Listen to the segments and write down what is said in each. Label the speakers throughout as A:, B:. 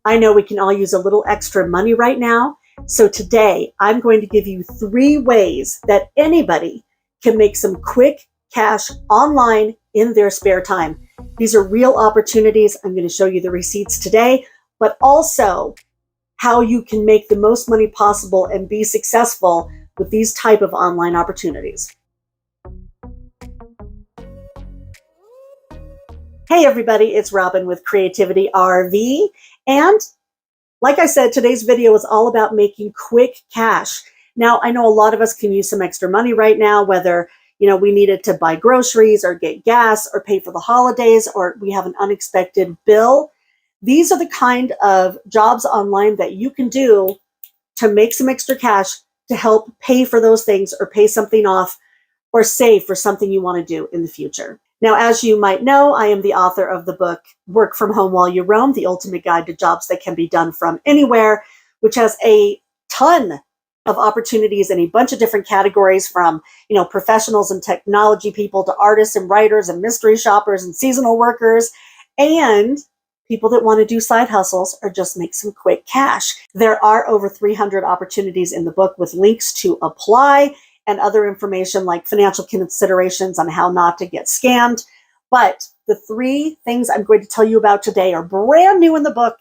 A: I know we can all use a little extra money right now. So today I'm going to give you 3 ways that anybody can make some quick cash online in their spare time. These are real opportunities. I'm going to show you the receipts today, but also how you can make the most money possible and be successful with these type of online opportunities. Hey everybody, it's Robin with Creativity RV, and like I said, today's video is all about making quick cash. Now, I know a lot of us can use some extra money right now, whether we need it to buy groceries or get gas or pay for the holidays, or we have an unexpected bill. These are the kind of jobs online that you can do to make some extra cash to help pay for those things or pay something off or save for something you want to do in the future. Now, as you might know, I am the author of the book, Work From Home While You Roam, The Ultimate Guide to Jobs That Can Be Done From Anywhere, which has a ton of opportunities in a bunch of different categories from, professionals and technology people to artists and writers and mystery shoppers and seasonal workers and people that want to do side hustles or just make some quick cash. There are over 300 opportunities in the book with links to apply and other information like financial considerations on how not to get scammed. But the 3 things I'm going to tell you about today are brand new in the book,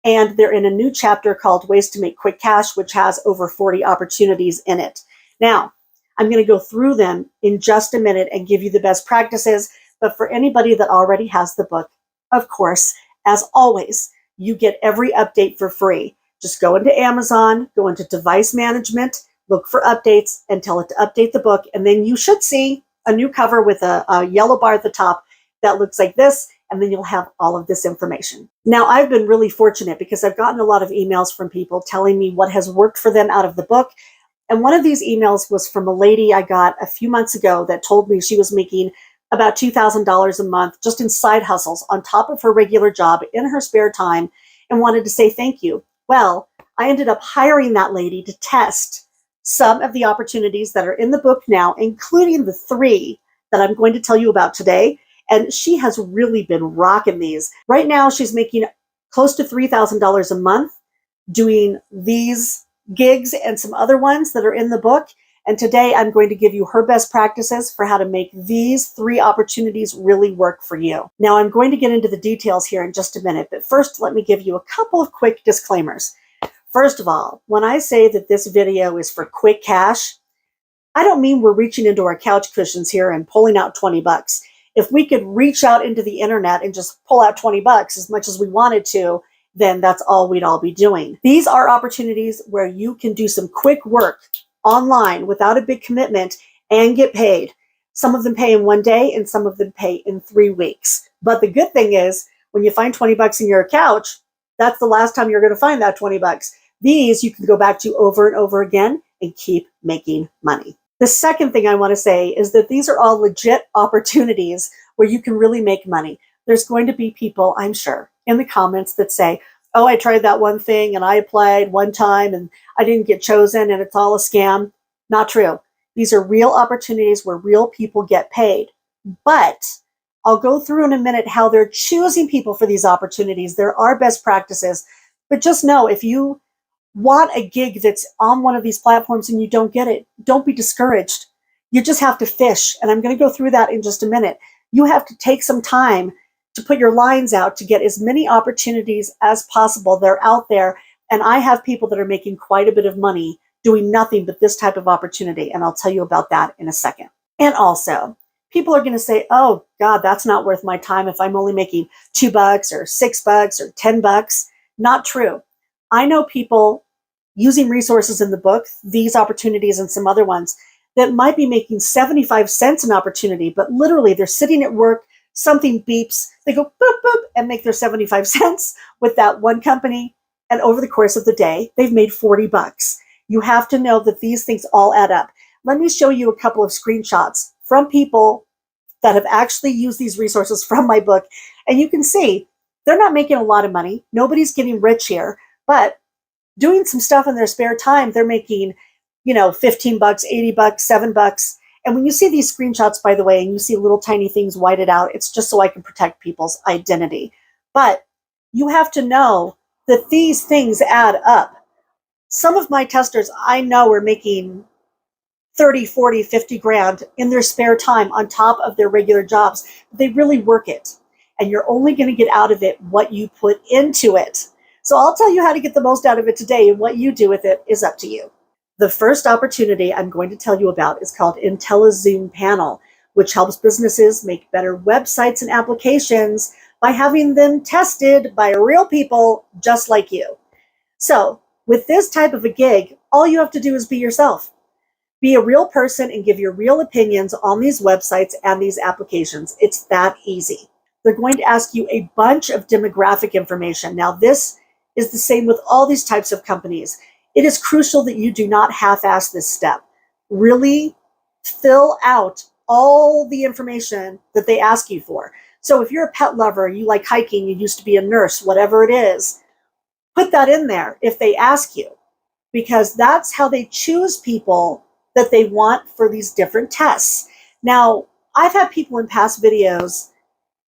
A: and they're in a new chapter called Ways to Make Quick Cash, which has over 40 opportunities in it. Now, I'm going to go through them in just a minute and give you the best practices. But for anybody that already has the book, of course, as always, you get every update for free. Just go into Amazon, go into device management, look for updates and tell it to update the book. And then you should see a new cover with a yellow bar at the top that looks like this. And then you'll have all of this information. Now, I've been really fortunate because I've gotten a lot of emails from people telling me what has worked for them out of the book. And one of these emails was from a lady I got a few months ago that told me she was making about $2,000 a month just in side hustles on top of her regular job in her spare time and wanted to say thank you. Well, I ended up hiring that lady to test some of the opportunities that are in the book now, including the 3 that I'm going to tell you about today. And she has really been rocking these. Right now, she's making close to $3,000 a month doing these gigs and some other ones that are in the book. And today I'm going to give you her best practices for how to make these 3 opportunities really work for you. Now, I'm going to get into the details here in just a minute, but first, let me give you a couple of quick disclaimers. First of all, when I say that this video is for quick cash, I don't mean we're reaching into our couch cushions here and pulling out 20 bucks. If we could reach out into the internet and just pull out 20 bucks as much as we wanted to, then that's all we'd all be doing. These are opportunities where you can do some quick work online without a big commitment and get paid. Some of them pay in 1 day and some of them pay in 3 weeks. But the good thing is when you find 20 bucks in your couch, that's the last time you're going to find that 20 bucks. These you can go back to over and over again and keep making money. The second thing I want to say is that these are all legit opportunities where you can really make money. There's going to be people, I'm sure, in the comments that say, oh, I tried that one thing and I applied one time and I didn't get chosen and it's all a scam. Not true. These are real opportunities where real people get paid. But I'll go through in a minute how they're choosing people for these opportunities. There are best practices, but just know if you want a gig that's on one of these platforms and you don't get it, don't be discouraged. You just have to fish. And I'm going to go through that in just a minute. You have to take some time to put your lines out to get as many opportunities as possible. They're out there. And I have people that are making quite a bit of money doing nothing but this type of opportunity. And I'll tell you about that in a second. And also, people are going to say, oh God, that's not worth my time if I'm only making $2 or $6 or $10. Not true. I know people using resources in the book, these opportunities and some other ones, that might be making 75 cents an opportunity, but literally they're sitting at work, something beeps, they go boop, boop, and make their 75 cents with that one company. And over the course of the day, they've made 40 bucks. You have to know that these things all add up. Let me show you a couple of screenshots from people that have actually used these resources from my book. And you can see they're not making a lot of money. Nobody's getting rich here, but doing some stuff in their spare time, they're making, $15, $80, $7. And when you see these screenshots, by the way, and you see little tiny things whited out, it's just so I can protect people's identity. But you have to know that these things add up. Some of my testers I know are making 30, 40, 50 grand in their spare time on top of their regular jobs. They really work it. And you're only going to get out of it what you put into it. So I'll tell you how to get the most out of it today, and what you do with it is up to you. The first opportunity I'm going to tell you about is called IntelliZoom Panel, which helps businesses make better websites and applications by having them tested by real people just like you. So with this type of a gig, all you have to do is be yourself. Be a real person and give your real opinions on these websites and these applications. It's that easy. They're going to ask you a bunch of demographic information. Now, this is the same with all these types of companies. It is crucial that you do not half-ass this step. Really fill out all the information that they ask you for. So if you're a pet lover, you like hiking, you used to be a nurse, whatever it is, put that in there if they ask you, because that's how they choose people that they want for these different tests. Now, I've had people in past videos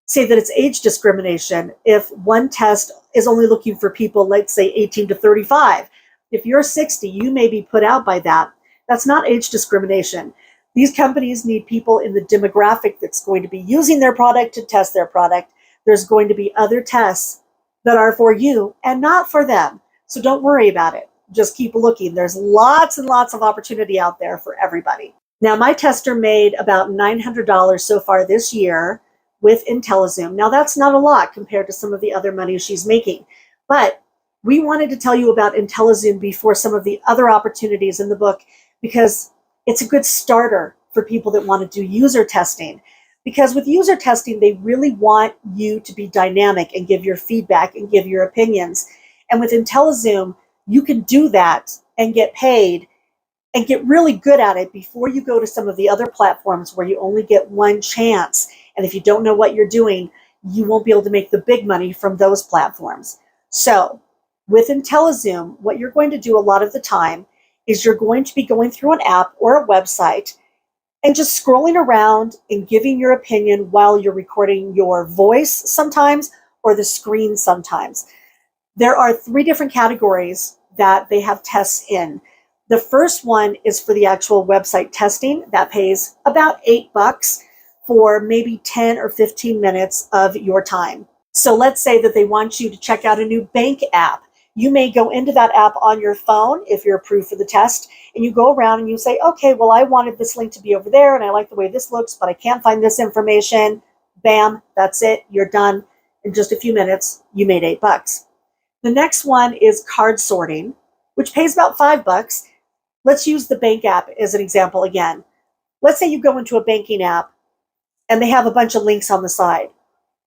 A: say that it's age discrimination if one test is only looking for people, let's say 18 to 35. If you're 60, you may be put out by that. That's not age discrimination. These companies need people in the demographic that's going to be using their product to test their product. There's going to be other tests that are for you and not for them. So don't worry about it. Just keep looking. There's lots and lots of opportunity out there for everybody. Now, my tester made about $900 so far this year with IntelliZoom. Now, that's not a lot compared to some of the other money she's making, but we wanted to tell you about IntelliZoom before some of the other opportunities in the book, because it's a good starter for people that want to do user testing. Because with user testing, they really want you to be dynamic and give your feedback and give your opinions. And with IntelliZoom, you can do that and get paid and get really good at it before you go to some of the other platforms where you only get one chance. And if you don't know what you're doing, you won't be able to make the big money from those platforms. So with IntelliZoom, what you're going to do a lot of the time is you're going to be going through an app or a website and just scrolling around and giving your opinion while you're recording your voice sometimes or the screen sometimes. There are 3 different categories that they have tests in. The first one is for the actual website testing. That pays about $8 for maybe 10 or 15 minutes of your time. So let's say that they want you to check out a new bank app. You may go into that app on your phone if you're approved for the test, and you go around and you say, okay, well, I wanted this link to be over there and I like the way this looks, but I can't find this information. Bam, that's it. You're done. In just a few minutes, you made $8. The next one is card sorting, which pays about $5. Let's use the bank app as an example again. Let's say you go into a banking app and they have a bunch of links on the side.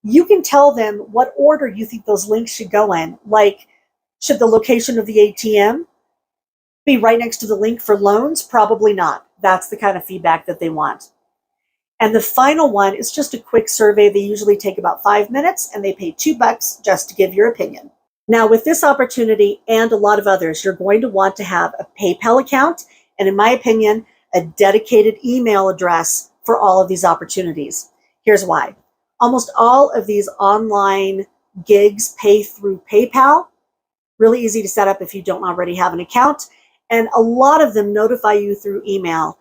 A: You can tell them what order you think those links should go in. Like, should the location of the ATM be right next to the link for loans? Probably not. That's the kind of feedback that they want. And the final one is just a quick survey. They usually take about 5 minutes and they pay $2 just to give your opinion. Now, with this opportunity and a lot of others, you're going to want to have a PayPal account and, in my opinion, a dedicated email address for all of these opportunities. Here's why. Almost all of these online gigs pay through PayPal. Really easy to set up if you don't already have an account. And a lot of them notify you through email.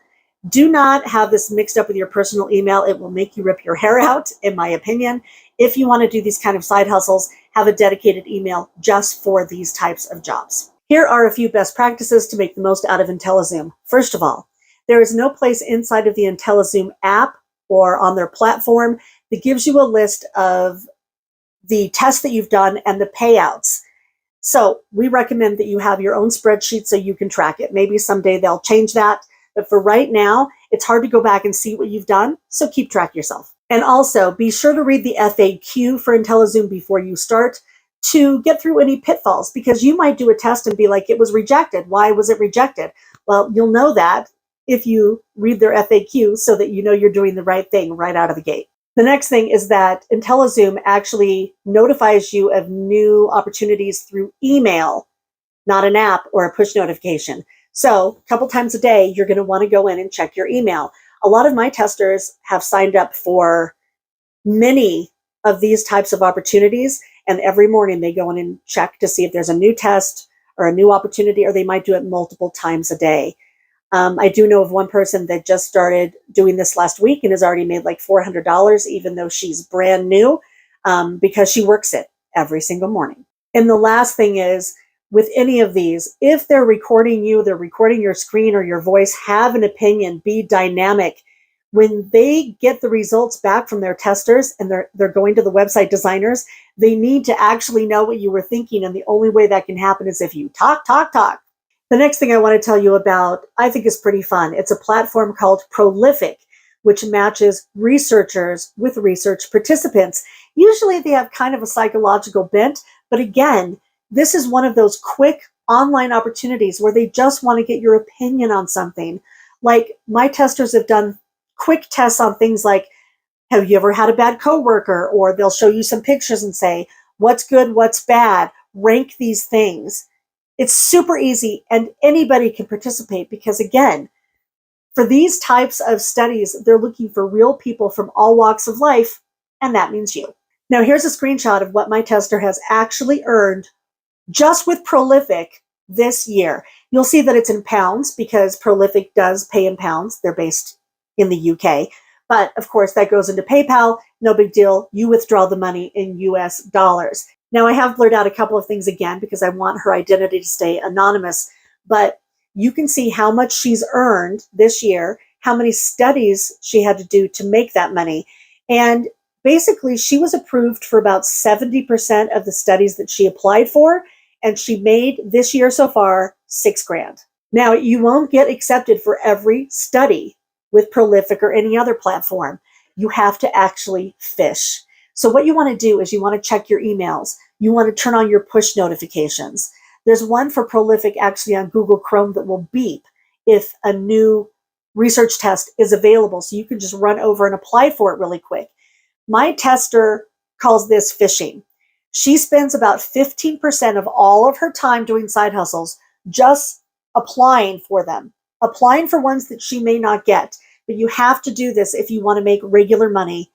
A: Do not have this mixed up with your personal email. It will make you rip your hair out, in my opinion. If you want to do these kind of side hustles, have a dedicated email just for these types of jobs. Here are a few best practices to make the most out of IntelliZoom. First of all, there is no place inside of the IntelliZoom app or on their platform that gives you a list of the tests that you've done and the payouts. So we recommend that you have your own spreadsheet so you can track it. Maybe someday they'll change that. But for right now, it's hard to go back and see what you've done. So keep track yourself. And also be sure to read the FAQ for IntelliZoom before you start to get through any pitfalls, because you might do a test and be like, it was rejected. Why was it rejected? Well, you'll know that if you read their FAQ so that you know you're doing the right thing right out of the gate. The next thing is that IntelliZoom actually notifies you of new opportunities through email, not an app or a push notification. So a couple times a day, you're going to want to go in and check your email. A lot of my testers have signed up for many of these types of opportunities, And every morning they go in and check to see if there's a new test or a new opportunity, or they might do it multiple times a day. I do know of one person that just started doing this last week and has already made like $400, even though she's brand new, because she works it every single morning. And the last thing is, with any of these, if they're recording you, they're recording your screen or your voice, have an opinion, be dynamic. When they get the results back from their testers and they're going to the website designers, they need to actually know what you were thinking. And the only way that can happen is if you talk, talk, talk. The next thing I want to tell you about, I think is pretty fun. It's a platform called Prolific, which matches researchers with research participants. Usually they have kind of a psychological bent, but again, this is one of those quick online opportunities where they just want to get your opinion on something. Like, my testers have done quick tests on things like, have you ever had a bad coworker? Or they'll show you some pictures and say, what's good, what's bad, rank these things. It's super easy and anybody can participate because, again, for these types of studies, they're looking for real people from all walks of life, and that means you. Now, here's a screenshot of what my tester has actually earned just with Prolific this year. You'll see that it's in pounds because Prolific does pay in pounds. They're based in the UK. But of course, that goes into PayPal. No big deal. You withdraw the money in US dollars. Now, I have blurred out a couple of things again because I want her identity to stay anonymous, but you can see how much she's earned this year, how many studies she had to do to make that money. And basically, she was approved for about 70% of the studies that she applied for, and she made this year so far $6,000. Now, you won't get accepted for every study with Prolific or any other platform. You have to actually fish. So what you want to do is you want to check your emails. You want to turn on your push notifications. There's one for Prolific actually on Google Chrome that will beep if a new research test is available. So you can just run over and apply for it really quick. My tester calls this fishing. She spends about 15% of all of her time doing side hustles just applying for them, applying for ones that she may not get. But you have to do this if you want to make regular money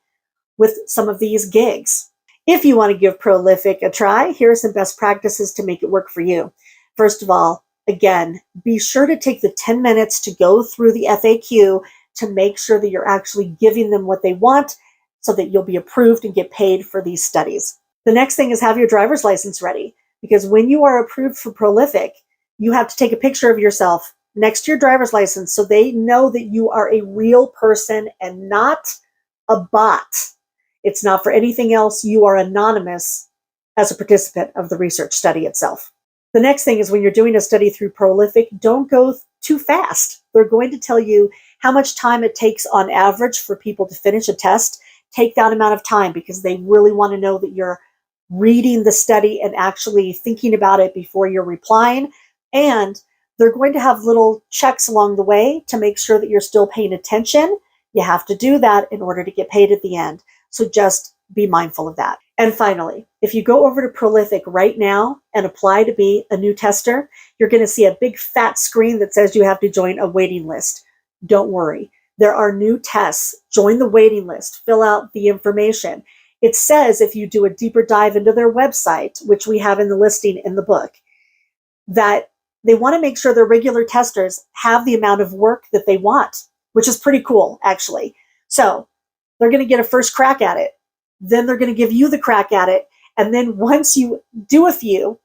A: with some of these gigs. If you want to give Prolific a try, here are some best practices to make it work for you. First of all, again, be sure to take the 10 minutes to go through the FAQ to make sure that you're actually giving them what they want so that you'll be approved and get paid for these studies. The next thing is have your driver's license ready, because when you are approved for Prolific, you have to take a picture of yourself next to your driver's license so they know that you are a real person and not a bot. It's not for anything else. You are anonymous as a participant of the research study itself. The next thing is when you're doing a study through Prolific, don't go too fast. They're going to tell you how much time it takes on average for people to finish a test. Take that amount of time because they really want to know that you're reading the study and actually thinking about it before you're replying. And they're going to have little checks along the way to make sure that you're still paying attention. You have to do that in order to get paid at the end. So just be mindful of that. And finally, if you go over to Prolific right now and apply to be a new tester, you're going to see a big fat screen that says you have to join a waiting list. Don't worry. There are new tests. Join the waiting list. Fill out the information. It says if you do a deeper dive into their website, which we have in the listing in the book, that they want to make sure their regular testers have the amount of work that they want, which is pretty cool, actually. So they're going to get a first crack at it. Then they're going to give you the crack at it. And then once you do a few,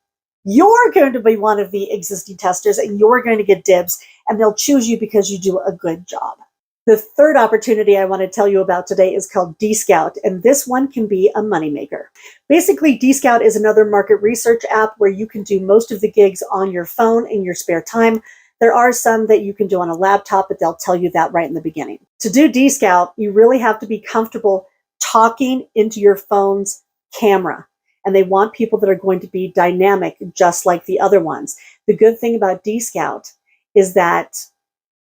A: you're going to be one of the existing testers and you're going to get dibs, and they'll choose you because you do a good job. The third opportunity I want to tell you about today is called DScout, and this one can be a moneymaker. Basically, DScout is another market research app where you can do most of the gigs on your phone in your spare time. There are some that you can do on a laptop, but they'll tell you that right in the beginning. To do DScout, you really have to be comfortable talking into your phone's camera, and they want people that are going to be dynamic just like the other ones. The good thing about DScout is that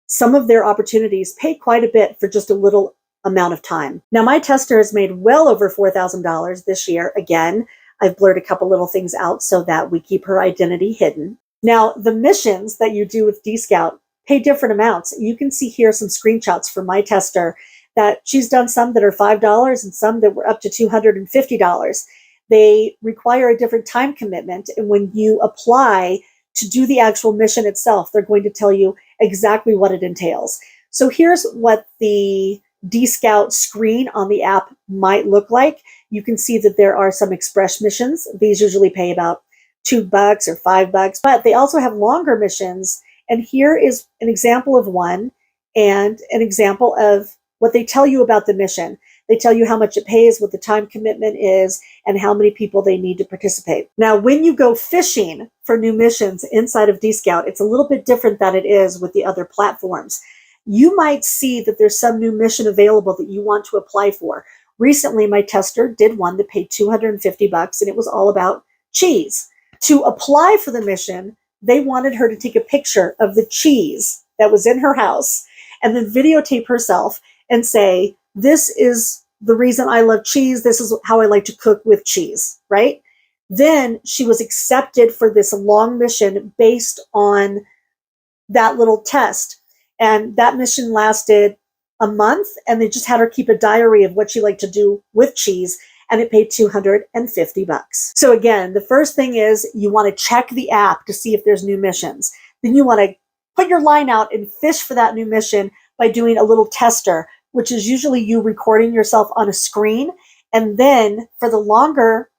A: some of their opportunities pay quite a bit for just a little amount of time. Now, my tester has made well over $4,000 this year. Again, I've blurred a couple little things out so that we keep her identity hidden. Now, the missions that you do with DScout pay different amounts. You can see here some screenshots from my tester that she's done some that are $5 and some that were up to $250. They require a different time commitment. And when you apply to do the actual mission itself, they're going to tell you exactly what it entails. So here's what the DScout screen on the app might look like. You can see that there are some express missions. These usually pay about $2 or $5, but they also have longer missions. And here is an example of one and an example of what they tell you about the mission. They tell you how much it pays, what the time commitment is, and how many people they need to participate. Now, when you go fishing for new missions inside of DScout, it's a little bit different than it is with the other platforms. You might see that there's some new mission available that you want to apply for. Recently, my tester did one that paid $250, and it was all about cheese. To apply for the mission, they wanted her to take a picture of the cheese that was in her house and then videotape herself and say, this is the reason I love cheese. This is how I like to cook with cheese, right? Then she was accepted for this long mission based on that little test. And that mission lasted a month, and they just had her keep a diary of what she liked to do with cheese, and it paid $250. So again, the first thing is you want to check the app to see if there's new missions. Then you want to put your line out and fish for that new mission by doing a little tester, which is usually you recording yourself on a screen. And then for the longer,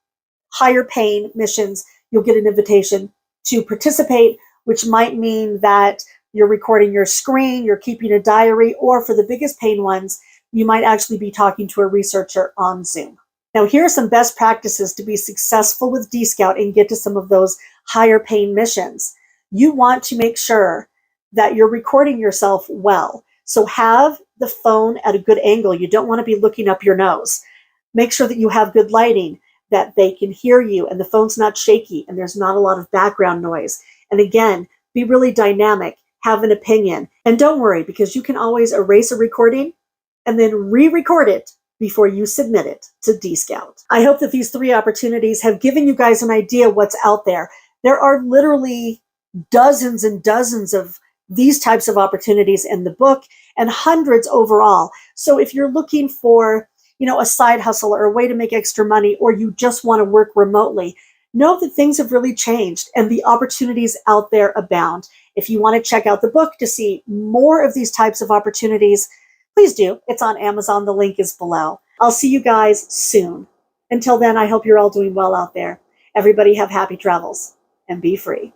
A: higher paying missions, you'll get an invitation to participate, which might mean that you're recording your screen, you're keeping a diary, or for the biggest paying ones, you might actually be talking to a researcher on Zoom. Now, here are some best practices to be successful with DScout and get to some of those higher paying missions. You want to make sure that you're recording yourself well. So have the phone at a good angle. You don't want to be looking up your nose. Make sure that you have good lighting, that they can hear you and the phone's not shaky and there's not a lot of background noise. And again, be really dynamic, have an opinion. And don't worry, because you can always erase a recording and then re-record it before you submit it to DScout. I hope that these 3 opportunities have given you guys an idea what's out there. There are literally dozens and dozens of these types of opportunities in the book and hundreds overall. So if you're looking for, a side hustle or a way to make extra money, or you just want to work remotely, know that things have really changed and the opportunities out there abound. If you want to check out the book to see more of these types of opportunities, please do. It's on Amazon. The link is below. I'll see you guys soon. Until then, I hope you're all doing well out there. Everybody have happy travels and be free.